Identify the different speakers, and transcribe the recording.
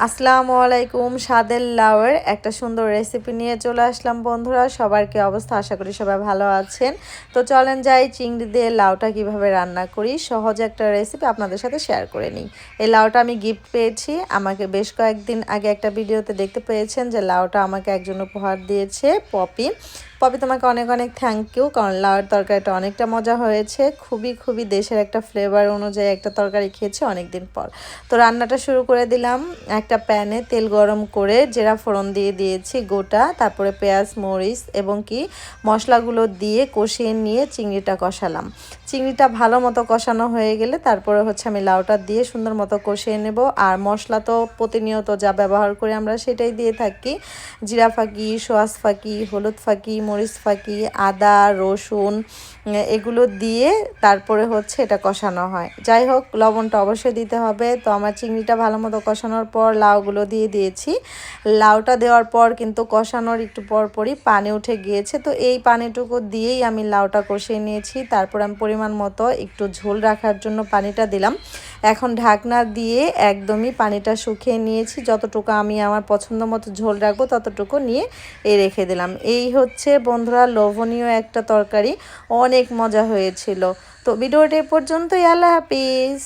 Speaker 1: আসসালামু আলাইকুম। স্বাদের লাউয়ের একটা সুন্দর রেসিপি নিয়ে চলে আসলাম বন্ধুরা। সবার কি অবস্থা? আশা করি সবাই ভালো আছেন। তো চলেন যাই চিংড়ি দিয়ে লাউটা কিভাবে রান্না করি, সহজ একটা রেসিপি আপনাদের সাথে শেয়ার করে নিই। এই লাউটা আমি গিফট পেয়েছি। আমাকে বেশ কয়েকদিন আগে একটা ভিডিওতে দেখতে পেয়েছেন যে লাউটা আমাকে একজন উপহার দিয়েছে, পপি। পপি, তোমাকে অনেক অনেক থ্যাংক ইউ, কারণ লাউয়ের তরকারিটা অনেকটা মজা হয়েছে। খুবই খুবই দেশের একটা ফ্লেভার অনুযায়ী একটা তরকারি খেয়েছি অনেকদিন পর। তো রান্নাটা শুরু করে দিলাম। একটা প্যানে তেল গরম করে জিরা ফোড়ন দিয়ে দিয়েছি গোটা, তারপরে পেঁয়াজ মরিচ এবং কি মশলাগুলো দিয়ে কষিয়ে নিয়ে চিংড়িটা কষালাম। চিংড়িটা ভালো মতো কষানো হয়ে গেলে তারপরে আমি লাউটা দিয়ে সুন্দর মতো কষিয়ে নেব। আর মশলা তো প্রতিনিয়ত যা ব্যবহার করি আমরা সেটাই দিয়ে থাকি। জিরা ফাঁকি, সোয়াস ফাঁকি, হলুদ ফাঁকি, মরিচ ফাঁকি, আদা রসুন এগুলো দিয়ে তারপরে এটা কষানো হয়। যাই হোক, লবণটা অবশ্যই দিতে হবে। তো আমার চিংড়িটা ভালো মতো কষানোর পর লাউগুলো দিয়ে দিয়েছি। লাউটা দেওয়ার পর কিন্তু কষানোর একটু পরপরই পানি উঠে গিয়েছে। তো এই পানিটুকু দিয়েই আমি লাউটা কষিয়ে নিয়েছি। তারপর আমি পরিমাণ মতো একটু ঝোল রাখার জন্য পানিটা দিলাম। এখন ঢাকনা দিয়ে একদমই পানিটা শুকিয়ে নিয়েছি। যতটুকু আমি আমার পছন্দ মতো ঝোল রাখবো ততটুকু নিয়ে রেখে দিলাম। এই বন্ধুরা লোভনীয় একটা তরকারি, অনেক মজা হয়েছিল। তো ভিডিওটা এ পর্যন্তই। আল্লাহ হাফিজ।